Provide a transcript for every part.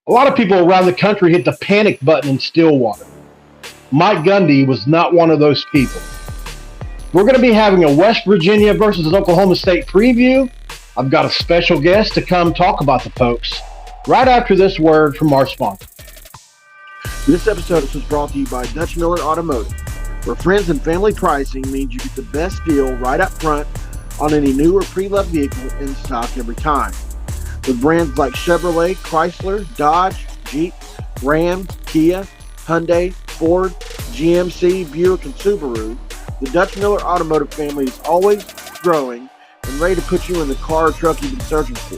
A lot of people around the country hit the panic button in Stillwater. Mike Gundy was not one of those people. We're going to be having a West Virginia versus Oklahoma State preview. I've got a special guest to come talk about the Pokes right after this word from our sponsor. This episode is brought to you by Dutch Miller Automotive, where friends and family pricing means you get the best deal right up front on any new or pre-loved vehicle in stock every time. With brands like Chevrolet, Chrysler, Dodge, Jeep, Ram, Kia, Hyundai, Ford, GMC, Buick, and Subaru, the Dutch Miller Automotive family is always growing and ready to put you in the car or truck you've been searching for.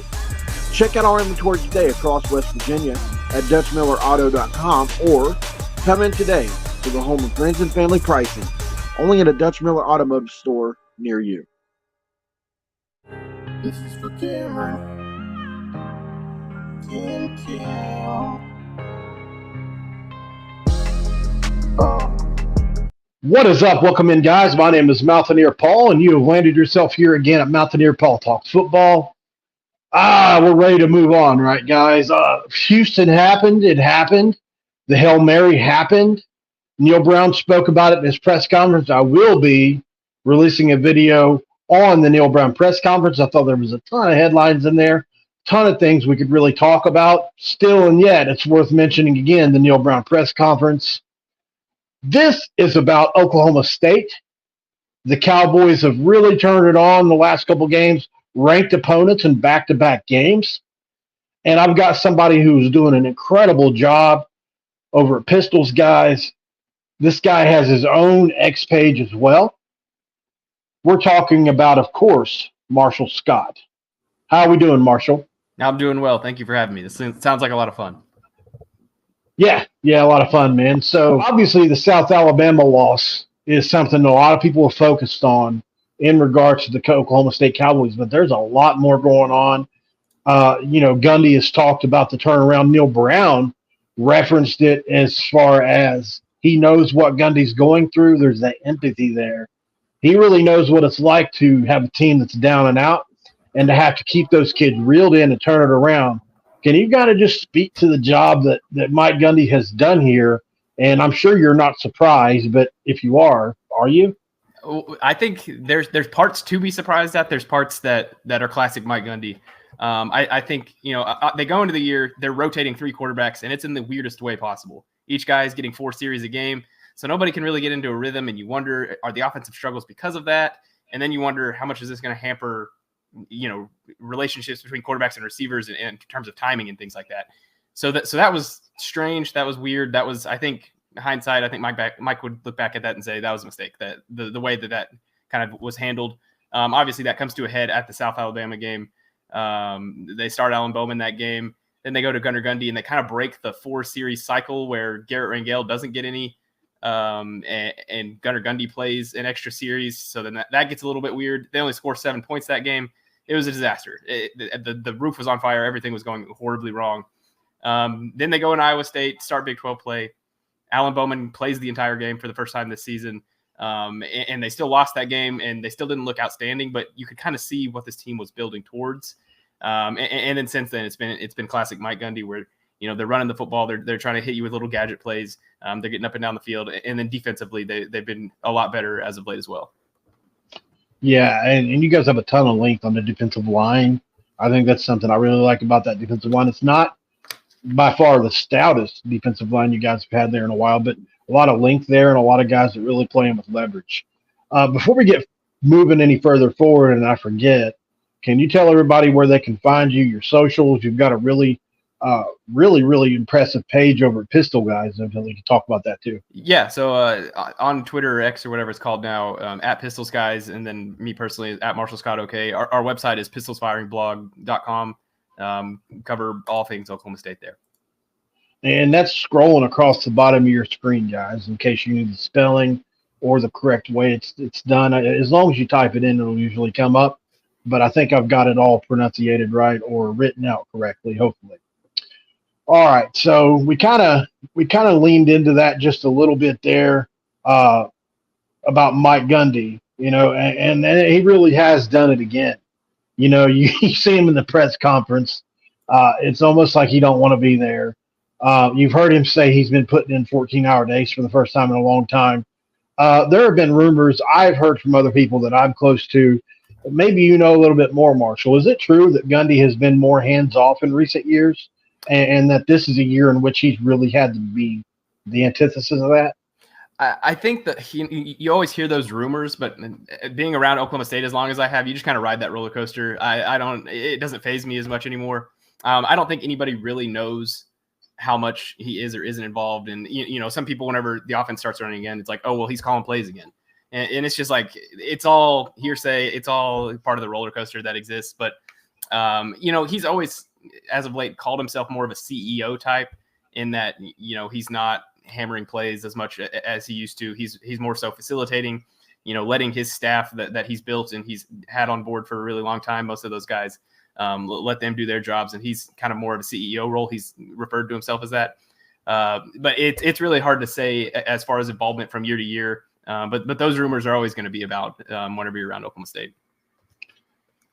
Check out our inventory today across West Virginia at DutchMillerAuto.com or come in today to the home of friends and family pricing, only at a Dutch Miller Automotive store near you. This is for Cameron. What is up? Welcome in, guys. My name is Mountaineer Paul, and you have landed yourself here again at Mountaineer Paul Talks Football. We're ready to move on, right, guys? Houston happened. It happened. The Hail Mary happened. Neil Brown spoke about it in his press conference. I will be releasing a video on the Neil Brown press conference. I thought there was a ton of headlines in there, ton of things we could really talk about. Still and yet, it's worth mentioning again the Neil Brown press conference. This is about Oklahoma State. The Cowboys have really turned it on the last couple games, ranked opponents in back-to-back games. And I've got somebody who's doing an incredible job over at Pistols, guys. This guy has his own X page as well. We're talking about, of course, Marshall Scott. How are we doing, Marshall? I'm doing well. Thank you for having me. This sounds like a lot of fun. Yeah, a lot of fun, man. So obviously the South Alabama loss is something a lot of people are focused on in regards to the Oklahoma State Cowboys, but there's a lot more going on. Gundy has talked about the turnaround. Neil Brown referenced it as far as he knows what Gundy's going through. There's that empathy there. He really knows what it's like to have a team that's down and out and to have to keep those kids reeled in and turn it around. Can you kind of just speak to the job that Mike Gundy has done here? And I'm sure you're not surprised, but if you are you? I think there's parts to be surprised at. There's parts that are classic Mike Gundy. I think, they go into the year, they're rotating 3 quarterbacks, and it's in the weirdest way possible. Each guy is getting 4 series a game, so nobody can really get into a rhythm, and you wonder, are the offensive struggles because of that? And then you wonder, how much is this going to hamper relationships between quarterbacks and receivers in terms of timing and things like that. So that was strange. That was weird. That was, I think, hindsight, I think Mike would look back at that and say that was a mistake, that the way that kind of was handled. Obviously that comes to a head at the South Alabama game. They start Alan Bowman that game. Then they go to Gunnar Gundy and they kind of break the 4 series cycle where Garrett Rangel doesn't get any, and Gunnar Gundy plays an extra series. So then that gets a little bit weird. They only score 7 points that game. It was a disaster. The roof was on fire. Everything was going horribly wrong. Then they go in Iowa State, start Big 12 play. Alan Bowman plays the entire game for the first time this season. And they still lost that game, and they still didn't look outstanding, but you could kind of see what this team was building towards. And then since then, it's been classic Mike Gundy, where they're running the football, they're trying to hit you with little gadget plays, they're getting up and down the field, and then defensively they've been a lot better as of late as well. Yeah, and you guys have a ton of length on the defensive line. I think that's something I really like about that defensive line. It's not by far the stoutest defensive line you guys have had there in a while, but a lot of length there and a lot of guys that really play with leverage. Before we get moving any further forward, and I forget, can you tell everybody where they can find you, your socials? You've got a really impressive page over at Pistol Guys, and we can talk about that too. Yeah, so on Twitter or X or whatever it's called now, at Pistols Guys, and then me personally at Marshall Scott. Okay, our website is pistolsfiringblog.com. Cover all things Oklahoma State there. And that's scrolling across the bottom of your screen, guys, in case you need the spelling or the correct way it's done. As long as you type it in, it'll usually come up. But I think I've got it all pronunciated right or written out correctly, hopefully. All right, so we kind of leaned into that just a little bit there about Mike Gundy, and he really has done it again. You see him in the press conference It's almost like he don't want to be there. You've heard him say he's been putting in 14-hour days for the first time in a long time. There have been rumors I've heard from other people that I'm close to. Maybe you know a little bit more, Marshall. Is it true that Gundy has been more hands-off in recent years, and that this is a year in which he's really had to be the antithesis of that? I think that you always hear those rumors, but being around Oklahoma State as long as I have, you just kind of ride that roller coaster. It doesn't faze me as much anymore. I don't think anybody really knows how much he is or isn't involved. And, some people, whenever the offense starts running again, it's like, oh, well, he's calling plays again. And it's just like, it's all hearsay. It's all part of the roller coaster that exists. But, he's always, as of late, called himself more of a CEO type in that, he's not hammering plays as much as he used to. He's more so facilitating, letting his staff that he's built and he's had on board for a really long time, most of those guys, let them do their jobs. And he's kind of more of a CEO role. He's referred to himself as that. But it's really hard to say as far as involvement from year to year. But those rumors are always going to be about whenever you're around Oklahoma State.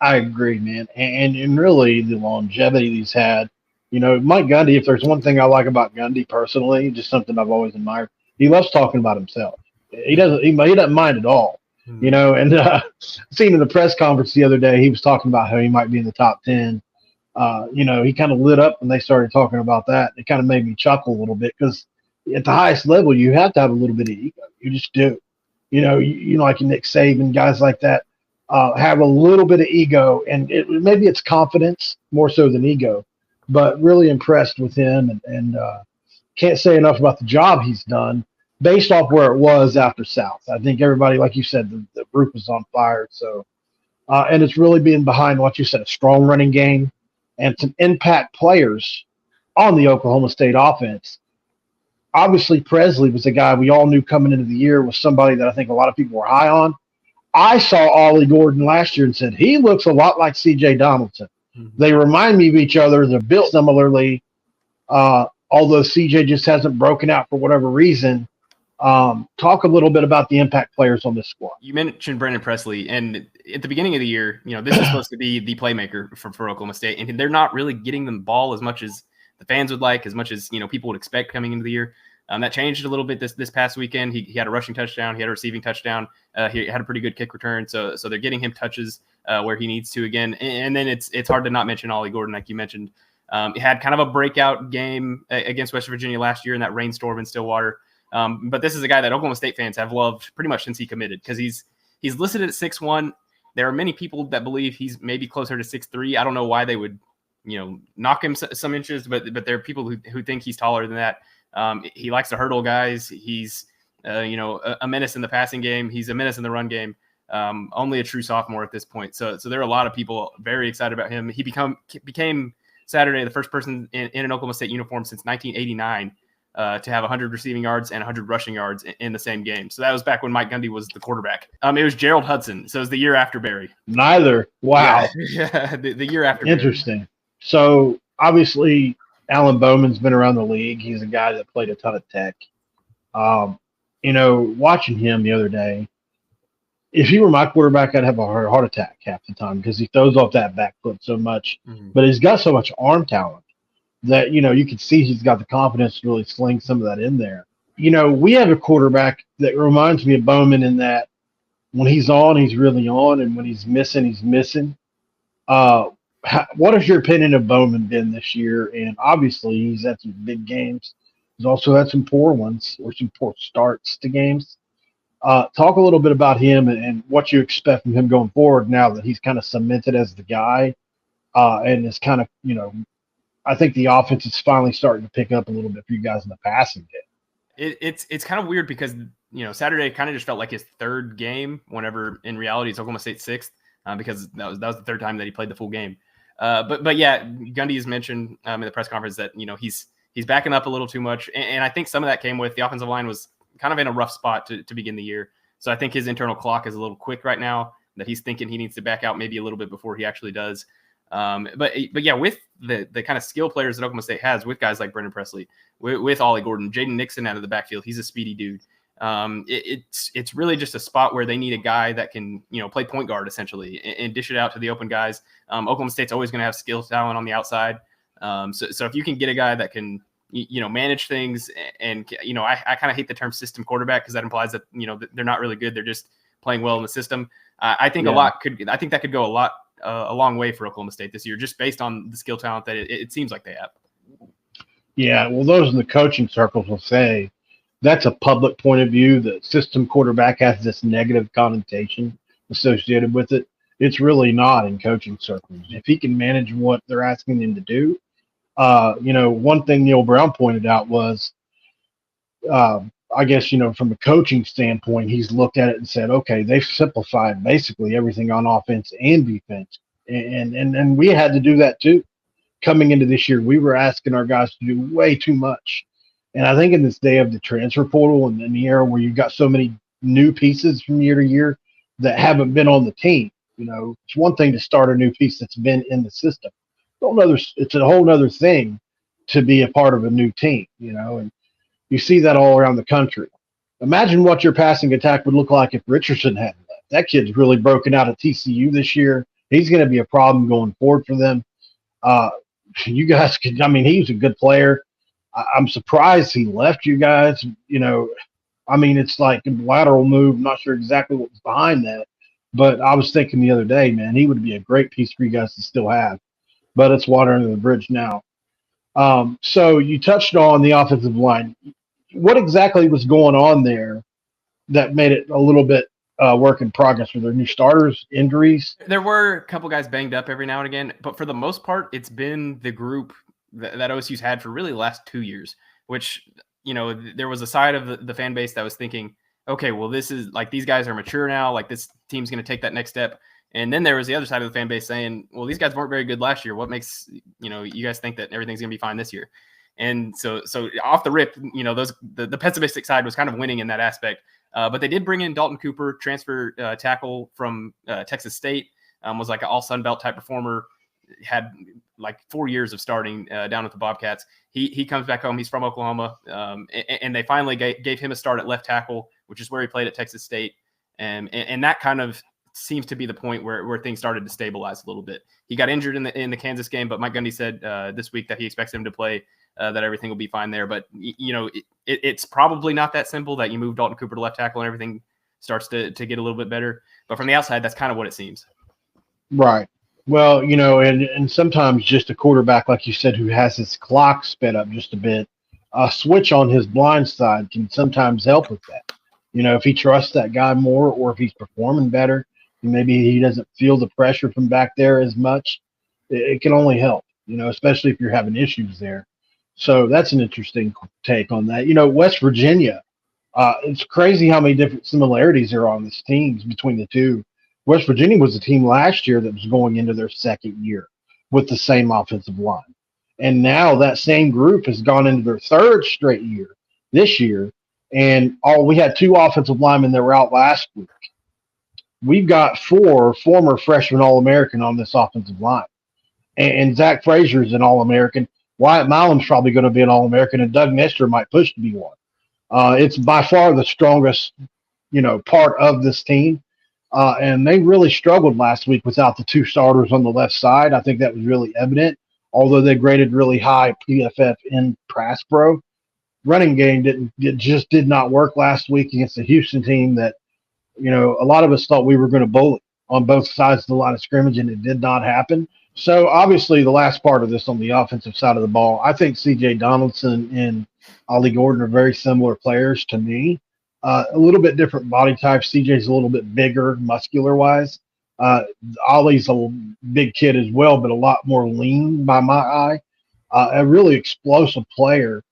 I agree, man. And really the longevity he's had. Mike Gundy, if there's one thing I like about Gundy personally, just something I've always admired, he loves talking about himself. He doesn't mind at all. And seen in the press conference the other day, he was talking about how he might be in the top 10. He kind of lit up when they started talking about that. It kind of made me chuckle a little bit because at the highest level, you have to have a little bit of ego. You just do. Like Nick Saban, guys like that have a little bit of ego, and maybe it's confidence more so than ego. But really impressed with him, and can't say enough about the job he's done based off where it was after South. I think everybody, like you said, the group was on fire. So, and it's really being behind what you said, a strong running game and some impact players on the Oklahoma State offense. Obviously, Presley was a guy we all knew coming into the year was somebody that I think a lot of people were high on. I saw Ollie Gordon last year and said, he looks a lot like C.J. Donaldson. They remind me of each other. They're built similarly, although CJ just hasn't broken out for whatever reason. Talk a little bit about the impact players on this squad. You mentioned Brendan Presley, and at the beginning of the year, this is supposed to be the playmaker for Oklahoma State, and they're not really getting them the ball as much as the fans would like, as much as people would expect coming into the year. That changed a little bit this past weekend. He had a rushing touchdown. He had a receiving touchdown. He had a pretty good kick return. So they're getting him touches where he needs to again. And then it's hard to not mention Ollie Gordon, like you mentioned. He had kind of a breakout game against West Virginia last year in that rainstorm in Stillwater. But this is a guy that Oklahoma State fans have loved pretty much since he committed because he's listed at 6'1". There are many people that believe he's maybe closer to 6'3". I don't know why they would, knock him some inches, but there are people who think he's taller than that. He likes to hurdle guys. He's, a menace in the passing game. He's a menace in the run game. Only a true sophomore at this point. So there are a lot of people very excited about him. He became Saturday the first person in an Oklahoma State uniform since 1989 to have 100 receiving yards and 100 rushing yards in the same game. So that was back when Mike Gundy was the quarterback. It was Gerald Hudson. So it was the year after Barry. Neither. Wow. Yeah, the year after. Interesting. Barry. So obviously Alan Bowman's been around the league. He's a guy that played a ton of Tech. Watching him the other day, if he were my quarterback, I'd have a heart attack half the time because he throws off that back foot so much. Mm-hmm. But he's got so much arm talent that, you can see he's got the confidence to really sling some of that in there. We have a quarterback that reminds me of Bowman in that when he's on, he's really on, and when he's missing, he's missing. What has your opinion of Bowman been this year? And obviously, he's had some big games. He's also had some poor ones or some poor starts to games. Talk a little bit about him and what you expect from him going forward now that he's kind of cemented as the guy and is kind of, I think the offense is finally starting to pick up a little bit for you guys in the passing game. It's kind of weird because, Saturday kind of just felt like his third game whenever in reality it's Oklahoma State's sixth because that was the third time that he played the full game. But yeah, Gundy has mentioned in the press conference that, he's backing up a little too much. And I think some of that came with the offensive line was kind of in a rough spot to begin the year. So I think his internal clock is a little quick right now that he's thinking he needs to back out maybe a little bit before he actually does. But yeah, with the kind of skill players that Oklahoma State has with guys like Brendan Presley, with Ollie Gordon, Jaden Nixon out of the backfield, he's a speedy dude. It's really just a spot where they need a guy that can, play point guard essentially and dish it out to the open guys. Oklahoma State's always going to have skill talent on the outside. So if you can get a guy that can, manage things, and I kind of hate the term system quarterback because that implies that they're not really good. They're just playing well in the system. I think I think that could go a long way for Oklahoma State this year, just based on the skill talent that it seems like they have. Yeah, well, those in the coaching circles will say that's a public point of view. The system quarterback has this negative connotation associated with it. It's really not in coaching circles. If he can manage what they're asking him to do, one thing Neil Brown pointed out was, I guess, from a coaching standpoint, he's looked at it and said, okay, they've simplified basically everything on offense and defense. And we had to do that too. Coming into this year, we were asking our guys to do way too much. And I think in this day of the transfer portal and in the era where you've got so many new pieces from year to year that haven't been on the team, it's one thing to start a new piece that's been in the system. It's a whole other thing to be a part of a new team, and you see that all around the country. Imagine what your passing attack would look like if Richardson hadn't left. That kid's really broken out at TCU this year. He's going to be a problem going forward for them. You guys he was a good player. I'm surprised he left you guys. It's like a lateral move. I'm not sure exactly what was behind that. But I was thinking the other day, man, he would be a great piece for you guys to still have. But it's water under the bridge now. So you touched on the offensive line. What exactly was going on there that made it a little bit work in progress? Were there new starters, injuries? There were a couple guys banged up every now and again, but for the most part, it's been the group that OSU's had for really the last 2 years, which, there was a side of the fan base that was thinking, okay, well, this is like, these guys are mature now. Like, this team's going to take that next step. And then there was the other side of the fan base saying, well, these guys weren't very good last year. What makes, you guys think that everything's going to be fine this year? And so off the rip, the pessimistic side was kind of winning in that aspect. But they did bring in Dalton Cooper, transfer tackle from Texas State, was like an all Sun Belt type performer, had like 4 years of starting down with the Bobcats. He comes back home. He's from Oklahoma. And they finally gave him a start at left tackle, which is where he played at Texas State. And that kind of seems to be the point where things started to stabilize a little bit. He got injured in the Kansas game, but Mike Gundy said this week that he expects him to play, that everything will be fine there. But, it's probably not that simple that you move Dalton Cooper to left tackle and everything starts to get a little bit better. But from the outside, that's kind of what it seems. Right. Well, and sometimes just a quarterback, like you said, who has his clock sped up just a bit, a switch on his blind side can sometimes help with that. If he trusts that guy more, or if he's performing better, maybe he doesn't feel the pressure from back there as much, it can only help, especially if you're having issues there. So that's an interesting take on that. West Virginia, it's crazy how many different similarities there are on these teams between the two. West Virginia was a team last year that was going into their second year with the same offensive line. And now that same group has gone into their third straight year this year. And we had 2 offensive linemen that were out last week. We've got 4 former freshman All-American on this offensive line. And Zach Frazier is an All-American. Wyatt Milam's probably going to be an All-American, and Doug Nestor might push to be one. It's by far the strongest, part of this team. And they really struggled last week without the 2 starters on the left side. I think that was really evident, although they graded really high PFF in Pass Pro. Running game just did not work last week against the Houston team that, a lot of us thought we were going to bully on both sides of the line of scrimmage, and it did not happen. So obviously the last part of this on the offensive side of the ball, I think C.J. Donaldson and Ollie Gordon are very similar players to me. A little bit different body type. CJ's a little bit bigger, muscular-wise. Ollie's a big kid as well, but a lot more lean by my eye. A really explosive player.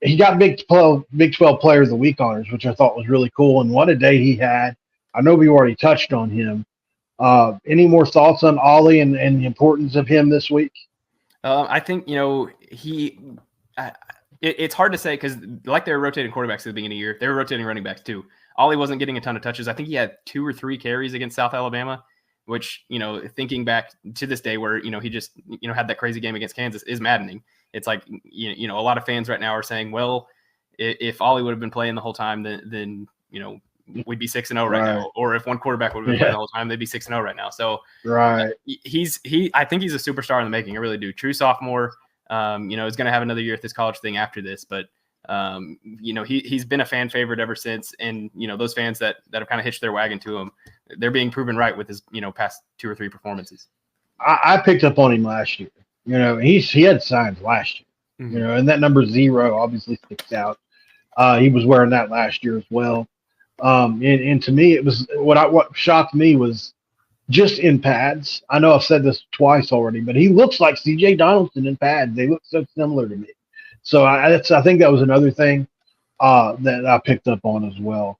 He got Big 12 Player of the Week honors, which I thought was really cool. And what a day he had. I know we already touched on him. Any more thoughts on Ollie and the importance of him this week? I think, it's hard to say because like they were rotating quarterbacks at the beginning of the year, they were rotating running backs too. Ollie wasn't getting a ton of touches. I think he had 2 or 3 carries against South Alabama, which, thinking back to this day where, he just, had that crazy game against Kansas is maddening. It's like, a lot of fans right now are saying, well, if Ollie would have been playing the whole time, then we'd be 6-0 right now. Or if one quarterback would have been playing the whole time, they'd be 6-0 right now. So right, I think he's a superstar in the making. I really do. True sophomore. You know, is going to have another year at this college thing after this, but you know, he's been a fan favorite ever since. And, you know, those fans that have kind of hitched their wagon to him, they're being proven right with his, you know, past 2 or 3 performances. I picked up on him last year. You know, he had signs last year. Mm-hmm. You know, and that number 0 obviously sticks out. He was wearing that last year as well. And to me, it was what shocked me was just in pads. I know I've said this twice already, but he looks like C.J. Donaldson in pads. They look so similar to me. So I think that was another thing that I picked up on as well.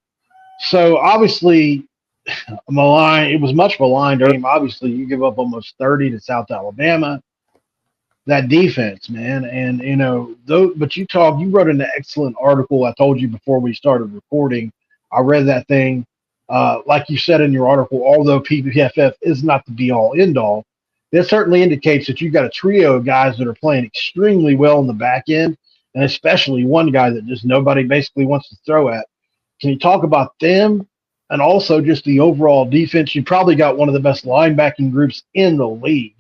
So obviously, it was much maligned. Obviously, you give up almost 30 to South Alabama. That defense, man, and you know, but you wrote an excellent article. I told you before we started recording. I read that thing. Like you said in your article, although PFF is not the be-all, end-all, it certainly indicates that you've got a trio of guys that are playing extremely well in the back end, and especially one guy that just nobody basically wants to throw at. Can you talk about them and also just the overall defense? You probably got one of the best linebacking groups in the league.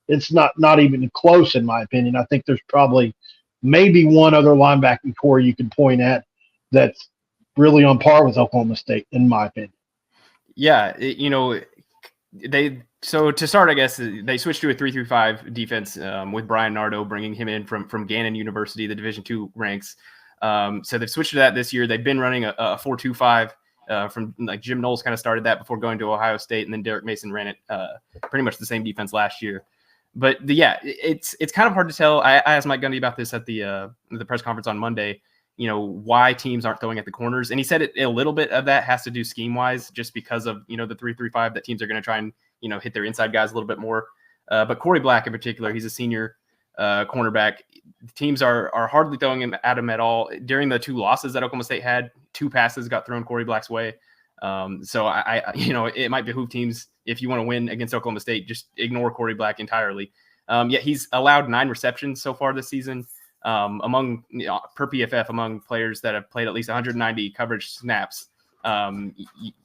It's not even close, in my opinion. I think there's probably maybe one other linebacking core you can point at that's really on par with Oklahoma State, in my opinion. Yeah, you know, so to start, I guess they switched to a 3-5 defense with Brian Nardo, bringing him in from Gannon University, the Division II ranks. So they've switched to that this year. They've been running a 4-2-5 from like Jim Knowles kind of started that before going to Ohio State, and then Derek Mason ran it pretty much the same defense last year. But it's kind of hard to tell. I asked Mike Gundy about this at the press conference on Monday. You know, why teams aren't throwing at the corners, and he said a little bit of that has to do scheme wise, just because of, you know, the 3-3-5 that teams are going to try and, you know, hit their inside guys a little bit more. But Corey Black in particular, he's a senior cornerback. Teams are hardly throwing him at him at all. During the 2 losses that Oklahoma State had, 2 passes got thrown Corey Black's way. So I you know, it might behoove teams, if you want to win against Oklahoma State, just ignore Corey Black entirely. Yet he's allowed 9 receptions so far this season. Among, you know, per PFF, among players that have played at least 190 coverage snaps,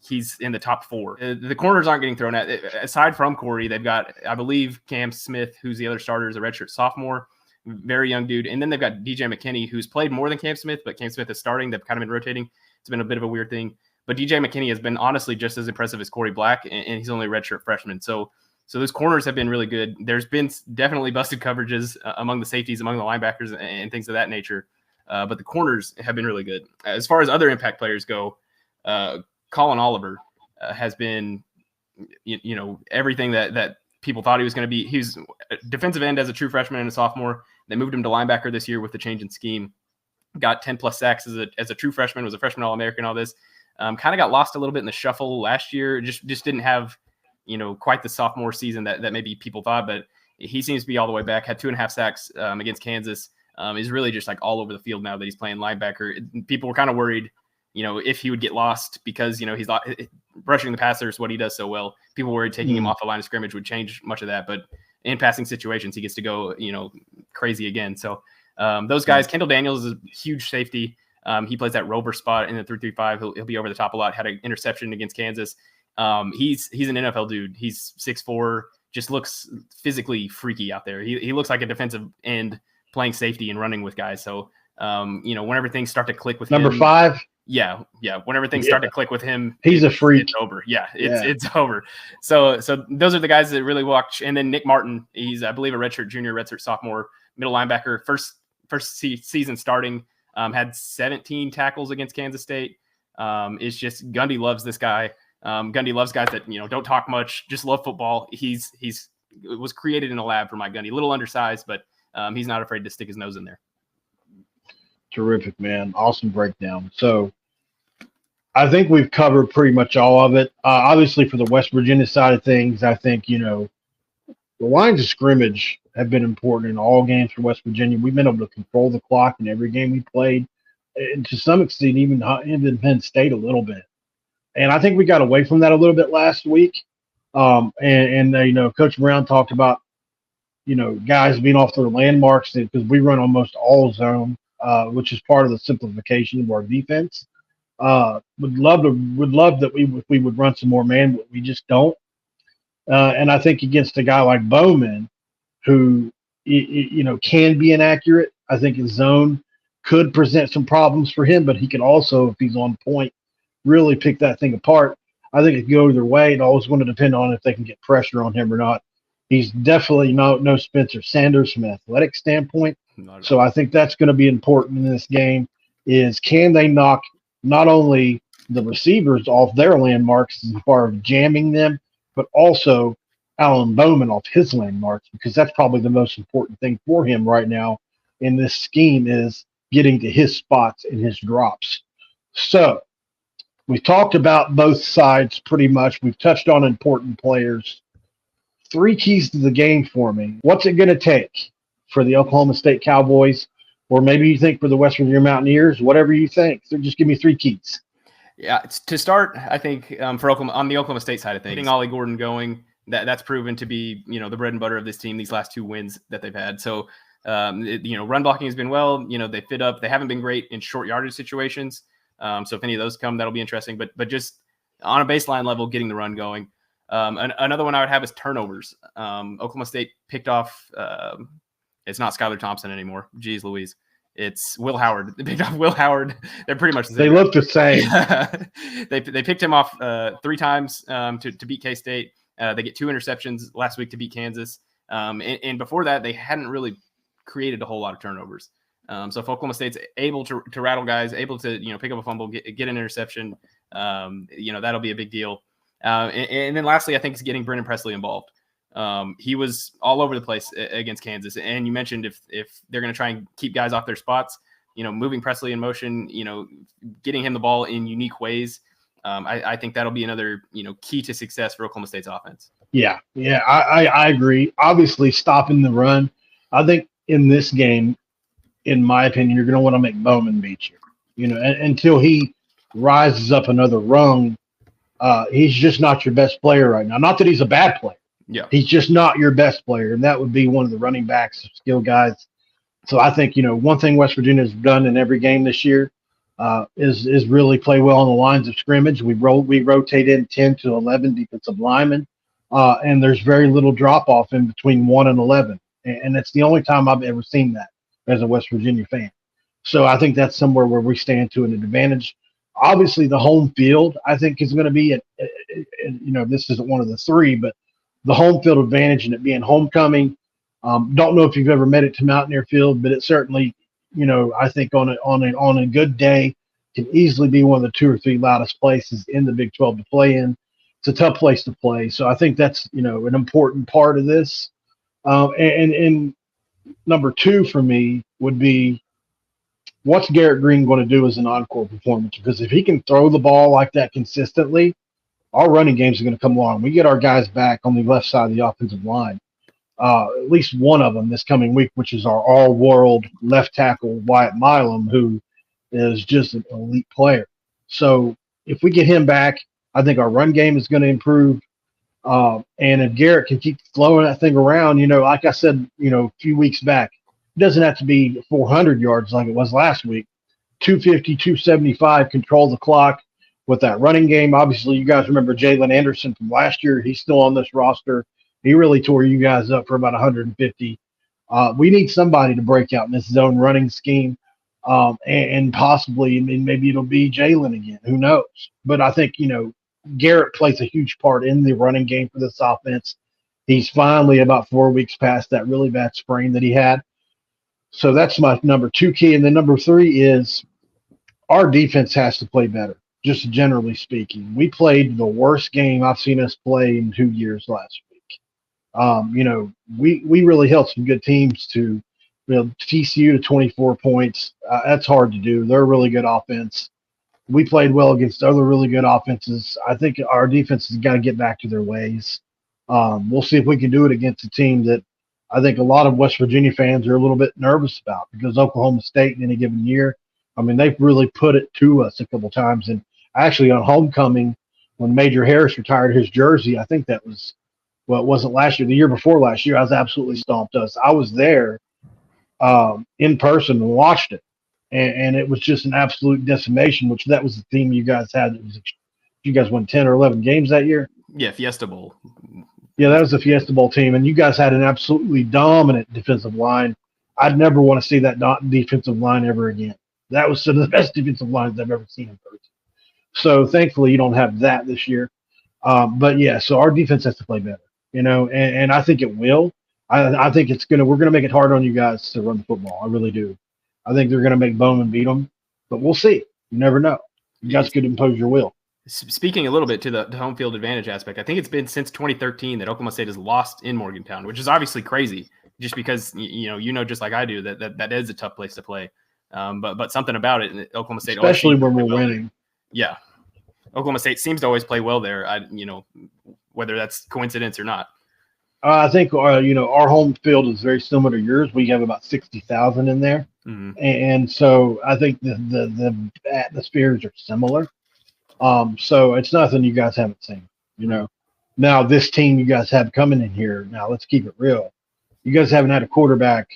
he's in the top 4. The corners aren't getting thrown at. Aside from Corey, they've got, I believe, Cam Smith, who's the other starter, is a redshirt sophomore, very young dude. And then they've got DJ McKinney, who's played more than Cam Smith, but Cam Smith is starting. They've kind of been rotating. It's been a bit of a weird thing. But DJ McKinney has been honestly just as impressive as Corey Black, and he's only a redshirt freshman. So those corners have been really good. There's been definitely busted coverages among the safeties, among the linebackers, and things of that nature. But the corners have been really good. As far as other impact players go, Colin Oliver has been, you know, everything that people thought he was going to be. He's a defensive end as a true freshman and a sophomore. They moved him to linebacker this year with the change in scheme. Got 10+ sacks as a true freshman, was a freshman All-American, all this. Kind of got lost a little bit in the shuffle last year. Just didn't have, you know, quite the sophomore season that maybe people thought, but he seems to be all the way back. Had 2.5 sacks against Kansas. He's really just like all over the field now that he's playing linebacker. People were kind of worried, you know, if he would get lost because, you know, he's rushing the passer is what he does so well. People worried taking him off the line of scrimmage would change much of that, but in passing situations, he gets to go, you know, crazy again. So those guys, Kendall Daniels is a huge safety. He plays that rover spot in the 3-3-5. He'll be over the top a lot. Had an interception against Kansas. He's an NFL dude. He's 6'4", just looks physically freaky out there. He looks like a defensive end playing safety and running with guys. So, you know, whenever things start to click with number him, 5. Yeah. Whenever things start to click with him, he's a freak. It's over. It's over. So those are the guys that really watch. And then Nick Martin, he's, I believe, a redshirt junior, redshirt sophomore, middle linebacker, first season starting, had 17 tackles against Kansas State. It's just Gundy loves this guy. Gundy loves guys that, you know, don't talk much, just love football. It was created in a lab for Mike Gundy. A little undersized, but he's not afraid to stick his nose in there. Terrific, man. Awesome breakdown. So I think we've covered pretty much all of it. Obviously, for the West Virginia side of things, I think, you know, the lines of scrimmage have been important in all games for West Virginia. We've been able to control the clock in every game we played, and to some extent, even Penn State a little bit. And I think we got away from that a little bit last week. And you know, Coach Brown talked about, you know, guys being off their landmarks because we run almost all zone, which is part of the simplification of our defense. Would love that we would run some more man, but we just don't. And I think against a guy like Bowman, who can be inaccurate, I think his zone could present some problems for him, but he can also, if he's on point, really pick that thing apart. I think it could go either way. It always going to depend on if they can get pressure on him or not. He's definitely no Spencer Sanders from an athletic standpoint. So I think that's going to be important in this game is can they knock not only the receivers off their landmarks as far as jamming them, but also Alan Bowman off his landmarks, because that's probably the most important thing for him right now in this scheme is getting to his spots and his drops. So we've talked about both sides pretty much. We've touched on important players. 3 keys to the game for me. What's it going to take for the Oklahoma State Cowboys, or maybe you think for the West Virginia Mountaineers, whatever you think. So just give me 3 keys. Yeah, to start, I think for Oklahoma, on the Oklahoma State side of things, getting Ollie Gordon going, that's proven to be the bread and butter of this team these last 2 wins that they've had. So run blocking has been well. They fit up. They haven't been great in short yardage situations. So if any of those come, that'll be interesting. But just on a baseline level, getting the run going. Another one I would have is turnovers. Oklahoma State picked off. It's not Skylar Thompson anymore. Jeez Louise. It's Will Howard. They picked off Will Howard. They're pretty much the same. They look the same. They picked him off 3 times to beat K-State. They get 2 interceptions last week to beat Kansas. And before that, they hadn't really created a whole lot of turnovers. So if Oklahoma State's able to rattle guys, able to pick up a fumble, get an interception, that'll be a big deal. And then lastly, I think it's getting Brennan Presley involved. He was all over the place against Kansas. And you mentioned if they're going to try and keep guys off their spots, moving Presley in motion, getting him the ball in unique ways. I think that'll be another, key to success for Oklahoma State's offense. Yeah, I agree. Obviously, stopping the run. I think in this game, in my opinion, you're going to want to make Bowman beat you. Until he rises up another rung, he's just not your best player right now. Not that he's a bad player. Yeah, he's just not your best player, and that would be one of the running backs, skill guys. So I think one thing West Virginia has done in every game this year is really play well on the lines of scrimmage. We rotate in 10 to 11 defensive linemen, and there's very little drop off in between 1 and 11, and it's the only time I've ever seen that as a West Virginia fan. So I think that's somewhere where we stand to an advantage. Obviously, the home field I think is going to be this isn't one of the 3, but the home field advantage and it being homecoming. Don't know if you've ever made it to Mountaineer Field, but it certainly, I think on a good day can easily be one of the 2 or 3 loudest places in the Big 12 to play in. It's a tough place to play. So I think that's, an important part of this. And number 2 for me would be what's Garrett Green going to do as an encore performance? Because if he can throw the ball like that consistently, our running games are going to come along. We get our guys back on the left side of the offensive line. At least one of them this coming week, which is our all-world left tackle, Wyatt Milam, who is just an elite player. So if we get him back, I think our run game is going to improve. And if Garrett can keep throwing that thing around, like I said, a few weeks back, it doesn't have to be 400 yards like it was last week. 250, 275, control the clock. With that running game, obviously, you guys remember Jalen Anderson from last year. He's still on this roster. He really tore you guys up for about 150. We need somebody to break out in this zone running scheme, and possibly, maybe it'll be Jalen again. Who knows? But I think, Garrett plays a huge part in the running game for this offense. He's finally about 4 weeks past that really bad sprain that he had. So that's my number 2 key. And then number 3 is our defense has to play better. Just generally speaking, we played the worst game I've seen us play in 2 years last week. We really held some good teams to TCU to 24 points. That's hard to do. They're a really good offense. We played well against other really good offenses. I think our defense has got to get back to their ways. We'll see if we can do it against a team that I think a lot of West Virginia fans are a little bit nervous about, because Oklahoma State in any given year, they've really put it to us a couple times. And actually, on homecoming, when Major Harris retired his jersey, I think that was, it wasn't last year, the year before last year, I was absolutely stomped us. I was there in person and watched it. and it was just an absolute decimation. Which that was the team you guys had. You guys won 10 or 11 games that year. Yeah, Fiesta Bowl. Yeah, that was the Fiesta Bowl team, and you guys had an absolutely dominant defensive line. I'd never want to see that defensive line ever again. That was some of the best defensive lines I've ever seen in person. So thankfully, you don't have that this year. But yeah, so our defense has to play better, and I think it will. I think we're gonna make it hard on you guys to run the football. I really do. I think they're gonna make Bowman beat them, but we'll see. You never know. You guys could impose your will. Speaking a little bit to the home field advantage aspect, I think it's been since 2013 that Oklahoma State has lost in Morgantown, which is obviously crazy, just because just like I do that is a tough place to play. But something about it, Oklahoma State, especially when we're winning. Yeah, Oklahoma State seems to always play well there. Whether that's coincidence or not. I think our home field is very similar to yours. We have about 60,000 in there, and so I think the atmospheres are similar. So it's nothing you guys haven't seen, Now this team you guys have coming in here, now let's keep it real. You guys haven't had a quarterback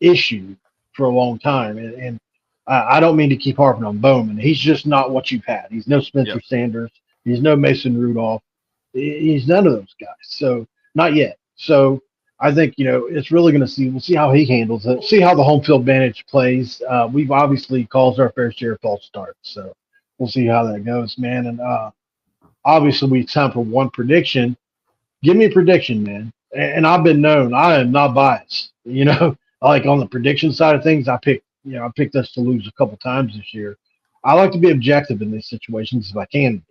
issue for a long time. And I don't mean to keep harping on Bowman. He's just not what you've had. He's no Spencer Sanders. He's no Mason Rudolph. He's none of those guys. So not yet. So I think, it's really going to we'll see how he handles it. See how the home field advantage plays. We've obviously caused our fair share of false starts. So we'll see how that goes, man. And obviously, it's time for one prediction. Give me a prediction, man. And I've been known. I am not biased. Like on the prediction side of things, I picked us to lose a couple times this year. I like to be objective in these situations if I can.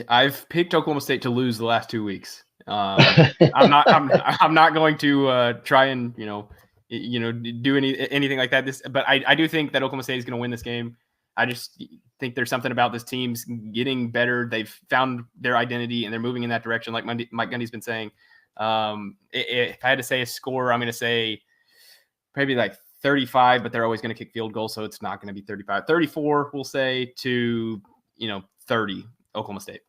I've picked Oklahoma State to lose the last 2 weeks. I'm not going to try and do anything like that. But I do think that Oklahoma State is going to win this game. I just think there's something about this team's getting better. They've found their identity and they're moving in that direction, like Mike Gundy's been saying. If I had to say a score, I'm going to say maybe like 35, but they're always going to kick field goals, so it's not going to be 35. 34, we'll say, to 30, Oklahoma State.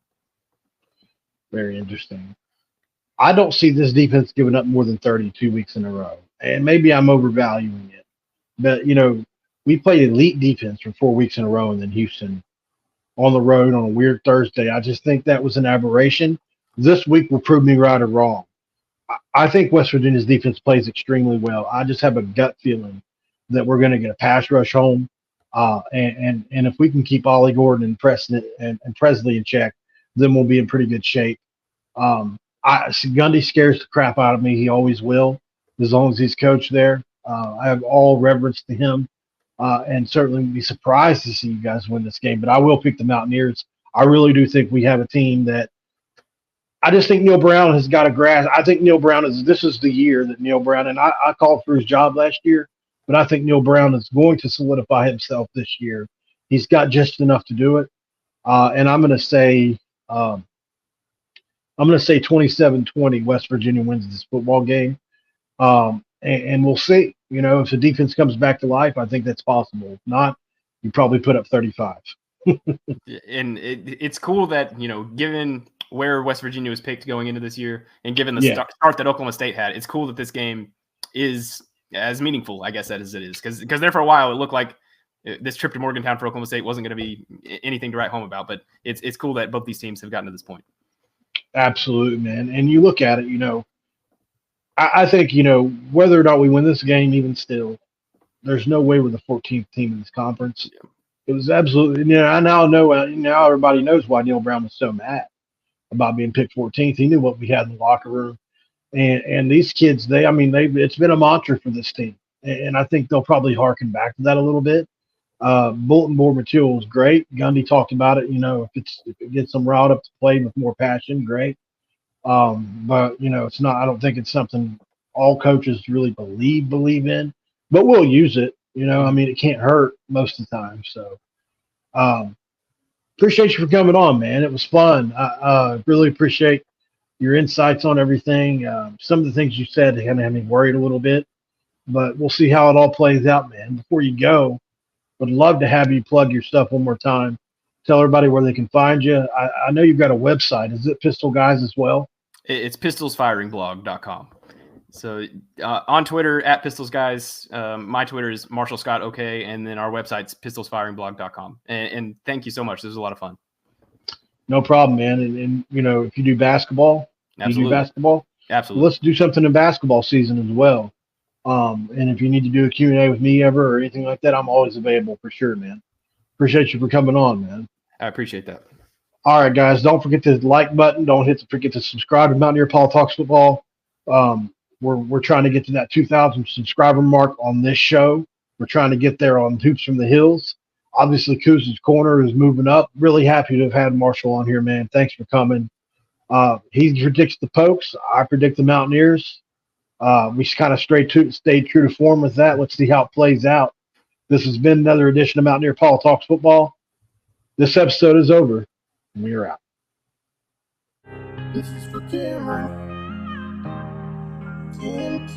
Very interesting. I don't see this defense giving up more than 32 weeks in a row, and maybe I'm overvaluing it. But, we played elite defense for 4 weeks in a row, and then Houston on the road on a weird Thursday. I just think that was an aberration. This week will prove me right or wrong. I think West Virginia's defense plays extremely well. I just have a gut feeling that we're going to get a pass rush home. And if we can keep Ollie Gordon and Preston and Presley in check, then we'll be in pretty good shape. Gundy scares the crap out of me. He always will, as long as he's coach there. I have all reverence to him. And certainly would be surprised to see you guys win this game. But I will pick the Mountaineers. I really do think we have a team that I just think Neil Brown has got a grasp. I think Neil Brown this is the year that Neil Brown, and I called for his job last year, but I think Neil Brown is going to solidify himself this year. He's got just enough to do it. And I'm going to say 27-20 West Virginia wins this football game. And we'll see. If the defense comes back to life, I think that's possible. If not, you probably put up 35. And it's cool that, given where West Virginia was picked going into this year and given the start that Oklahoma State had, it's cool that this game is as meaningful, I guess, as it is. Because there for a while, it looked like this trip to Morgantown for Oklahoma State wasn't going to be anything to write home about. But it's cool that both these teams have gotten to this point. Absolutely, man. And you look at it, I think, whether or not we win this game, even still, there's no way we're the 14th team in this conference. Yeah. It was absolutely, I now know, now everybody knows why Neil Brown was so mad about being picked 14th. He knew what we had in the locker room. And these kids, it's been a mantra for this team. And I think they'll probably harken back to that a little bit. Bulletin board material is great. Gundy talked about it. If it gets them riled up to play with more passion, great. But it's not. I don't think it's something all coaches really believe in. But we'll use it. It can't hurt most of the time. So, appreciate you for coming on, man. It was fun. I really appreciate your insights on everything. Some of the things you said kind of had me worried a little bit, but we'll see how it all plays out, man. Before you go, would love to have you plug your stuff one more time. Tell everybody where they can find you. I know you've got a website. Is it Pistol Guys as well? It's pistolsfiringblog.com. So on Twitter at Pistols Guys, my Twitter is Marshall Scott OK, and then our website's pistolsfiringblog.com. And thank you so much. This was a lot of fun. No problem, man. And you know, if you do basketball, Absolutely. you do basketball. Absolutely. Let's do something in basketball season as well. And if you need to do a Q&A with me ever or anything like that, I'm always available for sure, man. Appreciate you for coming on, man. I appreciate that. All right, guys. Don't forget the like button. Don't forget to subscribe to Mountaineer Paul Talks Football. We're trying to get to that 2,000 subscriber mark on this show. We're trying to get there on Hoops from the Hills. Obviously, Couz's Corner is moving up. Really happy to have had Marshall on here, man. Thanks for coming. He predicts the Pokes. I predict the Mountaineers. We kind of stayed true to form with that. Let's see how it plays out. This has been another edition of Mountaineer Paul Talks Football. This episode is over, and we are out. This is for Cameron. Tim.